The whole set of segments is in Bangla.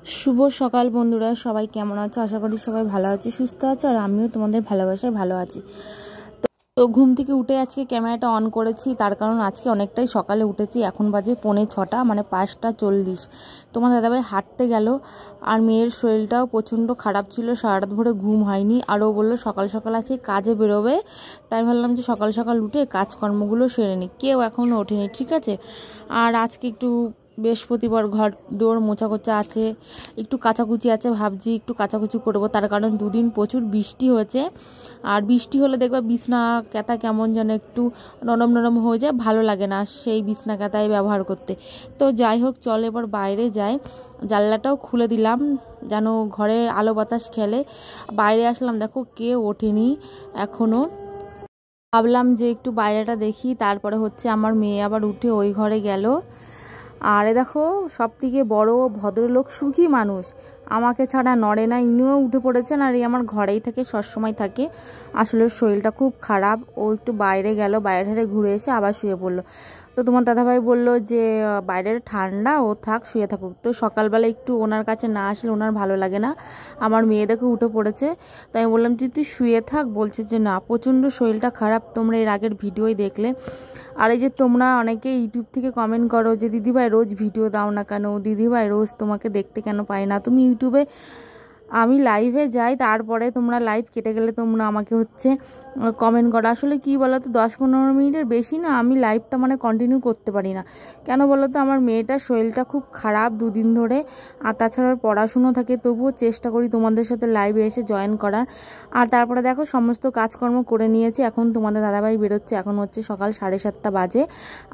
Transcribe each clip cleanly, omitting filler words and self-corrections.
শুভ সকাল বন্ধুরা, সবাই কেমন আছো? আশা করি সবাই ভালো আছে, সুস্থ আছো, আর আমিও তোমাদের ভালোবাসায় ভালো আছি। তো ঘুম থেকে উঠে আজকে ক্যামেরাটা অন করেছি, তার কারণ আজকে অনেকটাই সকালে উঠেছি। এখন বাজে 6:45, মানে 5:40। তোমার দাদাভাই হাঁটতে গেল, আর মেয়ের শরীরটাও প্রচণ্ড খারাপ ছিল, সারা রাত ভরে ঘুম হয়নি। আর ও বললো সকাল সকাল আজকে কাজে বেরোবে, তাই ভাবলাম যে সকাল সকাল উঠে কাজকর্মগুলো সেরে নিই। কেউ এখনও ওঠেনি, ঠিক আছে। আর আজকে একটু বৃহস্পতিবার, ঘর দোর মোছা কোচা আছে, একটু কাচাকুচি আছে, ভাবছি একটু কাচাকুচি করবো। তার কারণ দুদিন প্রচুর বৃষ্টি হয়েছে, আর বৃষ্টি হলে দেখবা বিছনা কাঁথা কেমন যেন একটু নরম নরম হয়ে যায়, ভালো লাগে না সেই বিছনা কাঁথাই ব্যবহার করতে। তো যাই হোক, চল এবার বাইরে যাই। জানলাটাও খুলে দিলাম যেন ঘরে আলো বাতাস খেলে। বাইরে আসলাম, দেখো কেউ ওঠেনি এখনও। ভাবলাম যে একটু বাইরেটা দেখি, তারপরে হচ্ছে আমার মেয়ে আবার উঠে ওই ঘরে গেল। আর দেখো, সব থেকে বড় ভদ্রলোক, সুখী মানুষ, আমাকে ছাড়া নড়ে না, ইনিও উঠে পড়েছেন। আর এই আমার ঘরেই থাকে, সবসময় থাকে। আসলে শরীরটা খুব খারাপ, ও একটু বাইরে গেল, বাইরে ঘুরে এসে আবার শুয়ে পড়লো। তো তোমার দাদাভাই বলল যে বাইরের ঠান্ডা, ও থাক, শুয়ে থাকুক। তো সকালবেলা একটু ওনার কাছে না আসলে ওনার ভালো লাগে না। আমার মেয়ে দেখে উঠে পড়েছে, তাই আমি বললাম তুই শুয়ে থাক। বলছে যে না, প্রচণ্ড শরীরটা খারাপ, তোমরা এর আগের ভিডিওই দেখলে। আর এই যে তোমরা অনেকে ইউটিউব থেকে কমেন্ট করো যে দিদিভাই রোজ ভিডিও দাও না কেন, দিদিভাই রোজ তোমাকে দেখতে কেন পাই না। তুমি ইউটিউবে, আমি লাইভে যাই, তারপরে তোমরা লাইভ কেটে গেলে তোমরা আমাকে হচ্ছে কমেন্ট করো। আসলে কি বলো তো, 10-15 মিনিটের বেশি না আমি লাইভটা মানে কন্টিনিউ করতে পারি না। কেন বলো তো, আমার মেয়েটার শরীরটা খুব খারাপ দুদিন ধরে, আর তাছাড়া পড়াশুনো থাকে, তবুও চেষ্টা করি তোমাদের সাথে লাইভে এসে জয়েন করার। আর তারপরে দেখো সমস্ত কাজকর্ম করে নিয়েছি, এখন তোমাদের দাদাভাই বেরোচ্ছে। এখন হচ্ছে সকাল 7:30 বাজে,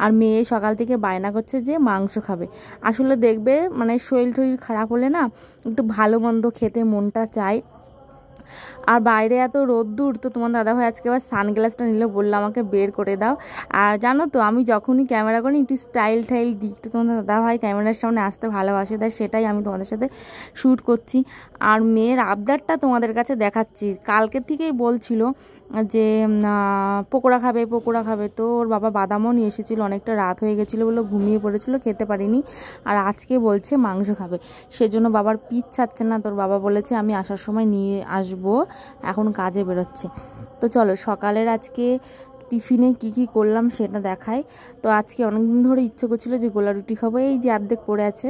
আর মেয়ে সকাল থেকে বায়না করছে যে মাংস খাবে। আসলে দেখবে মানে শরীর খারাপ হলে না একটু ভালো মন্দ খেতে মনটা চায়। আর বাইরে এত রোদ্দুর, তো তোমার দাদাভাই আজকে আবার সানগ্লাসটা নিল, বললো আমাকে বের করে দাও। আর জানো তো, আমি যখনই ক্যামেরা করি একটু স্টাইল টাইল দিই, তো তোমার দাদাভাই ক্যামেরার সামনে আসতে ভালোবাসে, তাই সেটাই আমি তোমাদের সাথে শ্যুট করছি। আর মেয়ের আবদারটা তোমাদের কাছে দেখাচ্ছি। কালকের থেকেই বলছিল যে পকোড়া খাবে, পকোড়া খাবে। তো ওর বাবা বাদামও নিয়ে এসেছিলো, অনেকটা রাত হয়ে গেছিলো, বলে ঘুমিয়ে পড়েছিল, খেতে পারিনি। আর আজকে বলছে মাংস খাবে, সেজন্য বাবার পিঠ ছাড়ছে না। তোর বাবা বলেছে আমি আসার সময় নিয়ে আসবো, এখন কাজে বেরোচ্ছে। তো চলো সকালের আজকে টিফিনে কি করলাম সেটা দেখাই। তো আজকে অনেকদিন ধরে ইচ্ছে করছিল যে গোলা রুটি খাবো, এই যে অর্ধেক পড়ে আছে।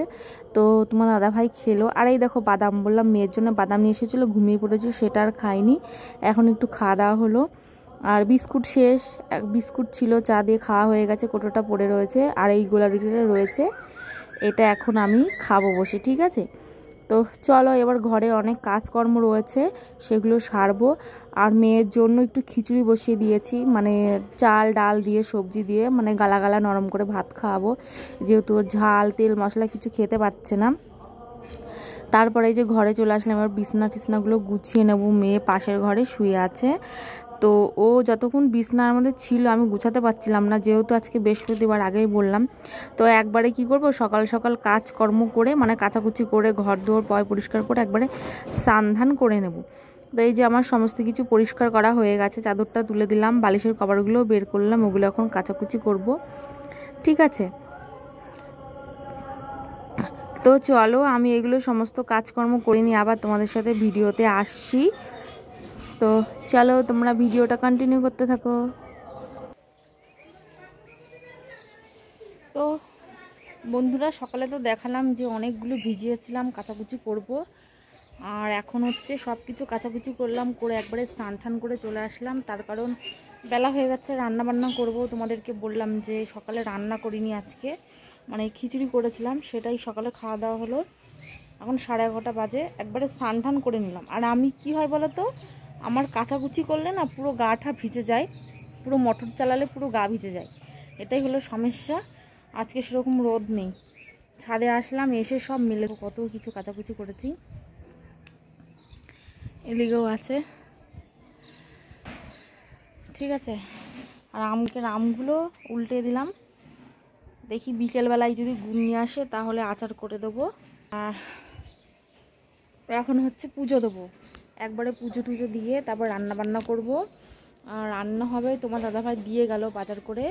তো তোমার দাদাভাই খেলো। আর এই দেখো বাদাম, বললাম মেয়ের জন্য বাদাম নিয়ে এসেছিলো, ঘুমিয়ে পড়েছে, সেটা আর খাইনি। এখন একটু খাওয়া দাওয়া হলো। আর বিস্কুট শেষ, এক বিস্কুট ছিল, চা দিয়ে খাওয়া হয়ে গেছে, কোটোটা পড়ে রয়েছে। আর এই গোলা রুটিটা রয়েছে, এটা এখন আমি খাবো বসে, ঠিক আছে। তো চলো এবার ঘরে অনেক কাজকর্ম রয়েছে, সেগুলো সারবো। আর মেয়ের জন্য একটু খিচুড়ি বসিয়ে দিয়েছি, মানে চাল ডাল দিয়ে সবজি দিয়ে, মানে গালা গালা নরম করে ভাত খাওয়াবো, যেহেতু ঝাল তেল মশলা কিছু খেতে পারছে না। তারপরে এই যে ঘরে চলে আসলাম, এবার বিছনা টিছনাগুলো গুছিয়ে নেবো। মেয়ে পাশের ঘরে শুয়ে আছে, তো ও যতক্ষণ বিছনার মধ্যে ছিল আমি গুছাতে পারছিলাম না, যেহেতু আজকে বৃহস্পতিবার, আগেই বললাম। তো একবারে কি করব, সকাল সকাল কাজকর্ম করে, মানে কাচাকুচি করে, ঘর দুয়ার পয় পরিষ্কার করে একবারে স্নান করে নেব। তো এই যে আমার সমস্ত কিছু পরিষ্কার করা হয়ে গেছে, চাদরটা তুলে দিলাম, বালিশের কভারগুলোও বের করলাম, ওগুলো এখন কাচাকুচি করব, ঠিক আছে। তো চলো আমি এগুলো সমস্ত কাজকর্ম করে নিয়ে আবার তোমাদের সাথে ভিডিওতে আসছি। তো চলো তোমরা ভিডিওটা কন্টিনিউ করতে থাকো। তো বন্ধুরা, সকালে তো দেখালাম যে অনেকগুলো ভিজিয়েছিলাম, কাচাকুচি করব। আর এখন হচ্ছে সব কিছু কাচাকুচি করলাম, করে একবারে স্নান টান করে চলে আসলাম। তার কারণ বেলা হয়ে গেছে, রান্না বান্না করব। তোমাদেরকে বললাম যে সকালে রান্না করিনি আজকে, মানে খিচুড়ি করেছিলাম, সেটাই সকালে খাওয়া দাওয়া হলো। এখন 11:30 বাজে, একবারে স্নান টান করে নিলাম। আর আমি কি হয় বলো তো, আমার কাচাকুচি করলে না পুরো গাটা ভিজে যায়, পুরো মোটর চালালে পুরো গা ভিজে যায়, এটাই হলো সমস্যা। আজকে সেরকম রোদ নেই, ছাদে আসলাম, এসে সব মিলে কত কিছু কাচাকুচি করেছি। এদিকেও আছে, ঠিক আছে। আর আমগুলো উল্টে দিলাম, দেখি বিকেলবেলায় যদি গুড় নিয়ে আসে তাহলে আচার করে দেবো। আর এখন হচ্ছে পুজো দেবো, একবারে পুজো টুজো দিয়ে তারপর রান্না বান্না করব। আর রান্না হবে, তোমার দাদাভাই দিয়ে গেল বাজার করে,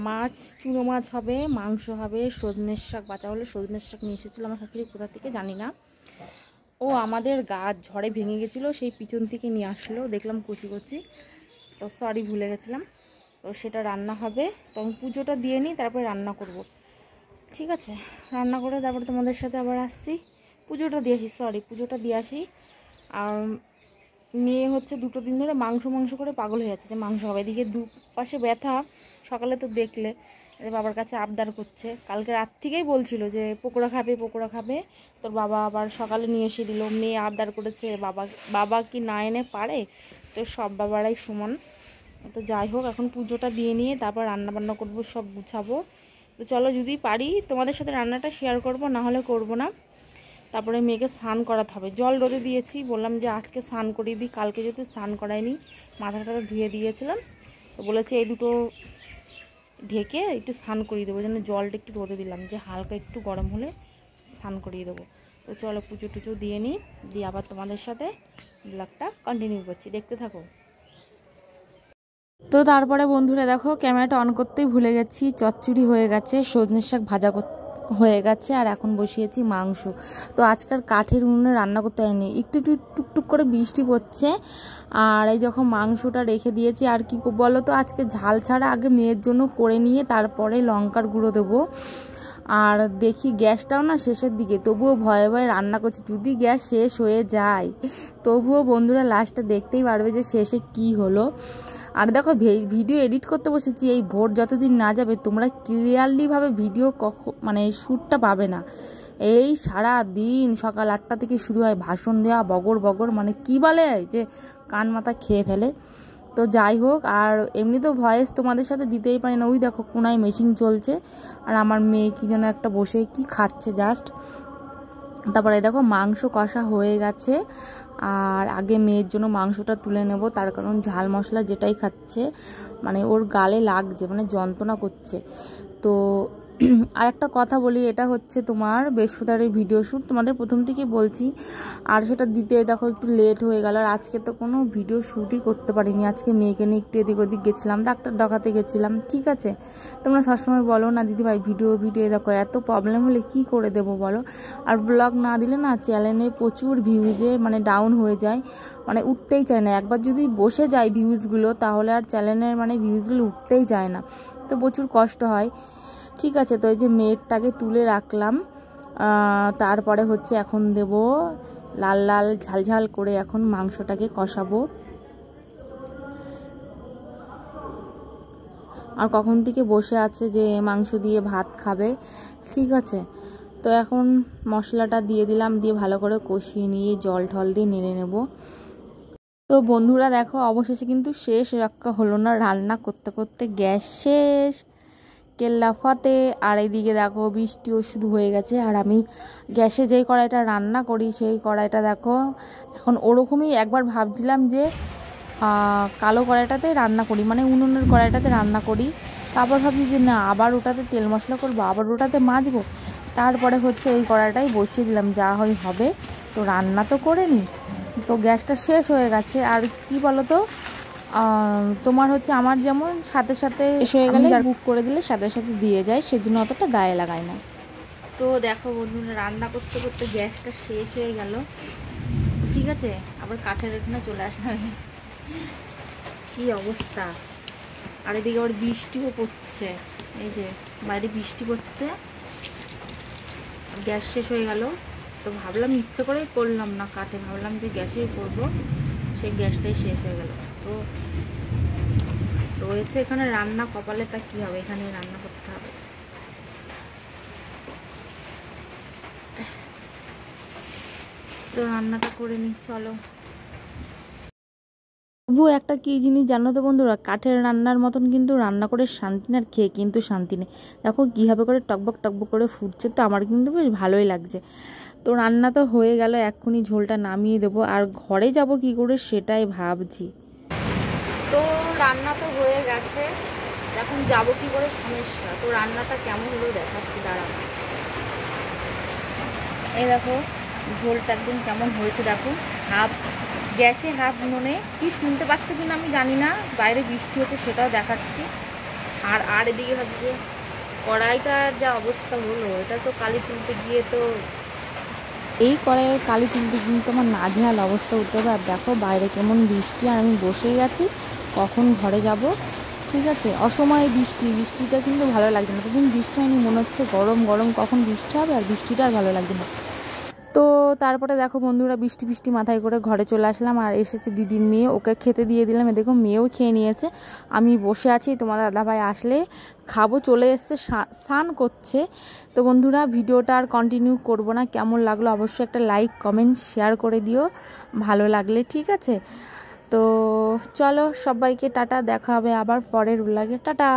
মাছ, চুনো মাছ হবে, মাংস হবে, সজনের শাক বাঁচা হলে সজনের শাক নিয়ে এসেছিলো আমার শাশুড়ি কোথা থেকে জানি না। ও আমাদের গাছ ঝড়ে ভেঙে গেছিলো, সেই পিছন থেকে নিয়ে আসলো, দেখলাম কচি কচি, তো সরি ভুলে গেছিলাম। তো সেটা রান্না হবে, তো আমি পুজোটা দিয়ে নিই, তারপরে রান্না করব। ঠিক আছে, রান্না করে তারপরে তোমাদের সাথে আবার আসছি। পুজোটা দিয়ে আসি, পুজোটা দিয়ে আসি। আর মেয়ে হচ্ছে 2 দিন ধরে মাংস করে পাগল হয়ে যাচ্ছে যে মাংস হবে। এদিকে দুপাশে ব্যথা, সকালে তো দেখলে বাবার কাছে আবদার করছে। কালকে রাত থেকেই বলছিল যে পকোড়া খাবে। তোর বাবা আবার সকালে নিয়ে এসে দিল। মেয়ে আবদার করেছে, বাবা কি না এনে পারে? তো সব বাবারাই সমান। তো যাই হোক, এখন পুজোটা দিয়ে নিয়ে তারপর রান্নাবান্না করব, সব গুছাবো। তো চলো, যদি পারি তোমাদের সাথে রান্নাটা শেয়ার করব, না হলে করব না। তারপরে মেয়েকে স্নান করাতে হবে, জল রোদে দিয়েছি, বললাম যে আজকে স্নান করিয়ে দিই, কালকে যেহেতু স্নান করাইনি, মাথাটা ধুয়ে দিয়েছিলাম। তো বলেছে এই দুটো ঢেকে একটু স্নান করিয়ে দেবো, যেন জলটা একটু রোদে দিলাম, যে হালকা একটু গরম হলে স্নান করিয়ে দেবো। তো চলো পুজো টুজো দিয়ে নিই, দিয়ে আবার তোমাদের সাথে ব্লগটা কন্টিনিউ করছি, দেখতে থাকো। তো তারপরে বন্ধুরা দেখো, ক্যামেরাটা অন করতেই ভুলে গেছি, চচ্চড়ি হয়ে গেছে, সজনের শাক ভাজা হয়ে গেছে, আর এখন বসিয়েছি মাংস। তো আজকাল কাঠের উনুনে রান্না করতে হয়নি, একটু একটু টুকটুক করে বৃষ্টি পড়ছে। আর এই যখন মাংসটা রেখে দিয়েছি, আর কি বলো তো, আজকে ঝাল ছাড়া আগে মেয়ের জন্য করে নিয়ে তারপরে লঙ্কার গুঁড়ো দেবো। আর দেখি গ্যাসটাও না শেষের দিকে, তবুও ভয়ে ভয়ে রান্না করছি, যদি গ্যাস শেষ হয়ে যায়। তবুও বন্ধুরা লাস্টে দেখতেই পারবে যে শেষে কি হলো। আর দেখো, ভিডিও এডিট করতে বসেছি, এই ভোর যতদিন না যাবে তোমরা ক্লিয়ারলিভাবে ভিডিও মানে শ্যুটটা পাবে না। এই সারা দিন সকাল 8টা থেকে শুরু হয় ভাষণ দেওয়া, বগর, মানে কি বলে যে কান মাথা খেয়ে ফেলে। তো যাই হোক, আর এমনি তো ভয়েস তোমাদের সাথে দিতেই পারি না। ওই দেখো কোনায় মেশিন চলছে, আর আমার মেয়ে কি যেন একটা বসে কি খাচ্ছে জাস্ট। তারপরে দেখো মাংস কষা হয়ে গেছে, আর আগে মেয়ের জন্য মাংসটা তুলে নেব, তার কারণ ঝাল মশলা যেটাই খাচ্ছে মানে ওর গালে লাগছে, মানে যন্ত্রণা করছে। তো আর একটা কথা বলি, এটা হচ্ছে তোমার বৃহস্পতিবারের ভিডিও শ্যুট, তোমাদের প্রথম থেকেই বলছি, আর সেটা দিতে দেখো একটু লেট হয়ে গেল। আর আজকে তো কোনো ভিডিও শ্যুটই করতে পারিনি, আজকে মেয়েকে নিয়ে একটু এদিক ওদিক গেছিলাম, ডাক্তার দেখাতে গেছিলাম। ঠিক আছে, তোমরা সবসময় বলো না দিদিভাই ভিডিও দেখো, এত প্রবলেম হলে কি করে দেবো বলো। আর ব্লগ না দিলে না চ্যানেলে প্রচুর ভিউজে মানে ডাউন হয়ে যায়, মানে উঠতেই চায় না। একবার যদি বসে যায় ভিউজগুলো, তাহলে আর চ্যানেলের মানে ভিউজগুলো উঠতেই চায় না, তো প্রচুর কষ্ট হয়। ঠিক আছে, তো এই যে মেয়েরটাকে তুলে রাখলাম, তারপরে হচ্ছে এখন দেব লাল লাল ঝাল করে এখন মাংসটাকে কষাবো। আর কখন থেকে বসে আছে যে মাংস দিয়ে ভাত খাবে। ঠিক আছে, তো এখন মশলাটা দিয়ে দিলাম, দিয়ে ভালো করে কষিয়ে নিয়ে জল ঢল দিয়ে নেড়ে নেব। তো বন্ধুরা দেখো, অবশেষে কিন্তু শেষ রক্ষা হলো না, রান্না করতে করতে গ্যাস শেষ, কেল্লা ফতে। আর এইদিকে দেখো বৃষ্টিও শুরু হয়ে গেছে, আর আমি গ্যাসে যেই কড়াইটা রান্না করি সেই কড়াইটা দেখো এখন ওরকমই। একবার ভাবছিলাম যে কালো কড়াইটাতে রান্না করি, মানে উনুনের কড়াইটাতে রান্না করি, তারপর ভাবছি যে না, আবার ওটাতে তেল মশলা করবো, আবার ওটাতে মাজবো। তারপরে হচ্ছে এই কড়াইটাই বসিয়ে দিলাম, যা হয় হবে। তো রান্না তো করে নিই, তো গ্যাসটা শেষ হয়ে গেছে। আর কি বলো তো, তোমার হচ্ছে আমার যেমন সাথে সাথে শেষ হয়ে গেলে বুক করে দিলে সাথে সাথে দিয়ে যায়, সেজন্য অতটা গায়ে লাগায় না। তো দেখো বন্ধুরা, রান্না করতে করতে গ্যাসটা শেষ হয়ে গেল। ঠিক আছে, আবার কাঠের এখানে চলে আসলাম, কি অবস্থা। আর এদিকে আবার বৃষ্টিও পড়ছে, এই যে বাইরে বৃষ্টি পড়ছে, গ্যাস শেষ হয়ে গেল। তো ভাবলাম ইচ্ছে করেই করলাম না কাঠে, ভাবলাম যে গ্যাসেই করবো, সেই গ্যাসটাই শেষ হয়ে গেল। তো রয়েছে এখানে রান্না, কপালে তা কি হবে, এখানে রান্না করতে হবে। তো রান্নাটা করে নিই, চলো। তবুও একটা কি জিনিস জানো তো বন্ধুরা, কাঠের রান্নার মতন কিন্তু রান্না করে শান্তি না, আর খেয়ে কিন্তু শান্তি নেই। দেখো কীভাবে করে টকবক করে ফুটছে, তো আমার কিন্তু বেশ ভালোই লাগছে। তো রান্না তো হয়ে গেল, এক্ষুনি ঝোলটা নামিয়ে দেবো, আর ঘরে যাব কি করে সেটাই ভাবছি। তো রান্না তো হয়ে গেছে, এখন যাব কি করে সমস্যা। তো রান্নাটা কেমন হলো দেখাচ্ছি, দাঁড়াও। এই দেখো ঝোলটা একদম কেমন হয়েছে, দেখো হাফ গ্যাসে হাফ উনুনে। কি শুনতে পাচ্ছ কিনা আমি জানি না, বাইরে বৃষ্টি হচ্ছে সেটাও দেখাচ্ছি। আর এদিকে ভাবছি কড়াইটার যা অবস্থা হলো, এটা তো কালি তুলতে গিয়ে তো এই কড়াইয়ের কালি তুলতে কিন্তু আমার নাজেহাল অবস্থা হতে হবে। আর দেখো বাইরে কেমন বৃষ্টি, আর আমি বসেই আছি কখন ঘরে যাব। ঠিক আছে, অসময়ে বৃষ্টিটা কিন্তু ভালো লাগছে না। প্রতিদিন বৃষ্টি হয়নি, মনে হচ্ছে গরম গরম কখন বৃষ্টি হবে, আর বৃষ্টিটা আর ভালো লাগছে না। তো তারপরে দেখো বন্ধুরা বৃষ্টি মাথায় করে ঘরে চলে আসলাম। আর এসেছে দিদির মেয়ে, ওকে খেতে দিয়ে দিলাম। দেখো মেয়েও খেয়ে নিয়েছে, আমি বসে আছি। তোমার দাদাভাই আসলে খাবো, চলে এসছে, স্নান করছে। তো বন্ধুরা ভিডিওটা আর কন্টিনিউ করব না। কেমন লাগলো অবশ্যই একটা লাইক কমেন্ট শেয়ার করে দিও ভালো লাগলে, ঠিক আছে। তো চলো সবাইকে টাটা, দেখা হবে আবার পরের ব্লগে, টাটা।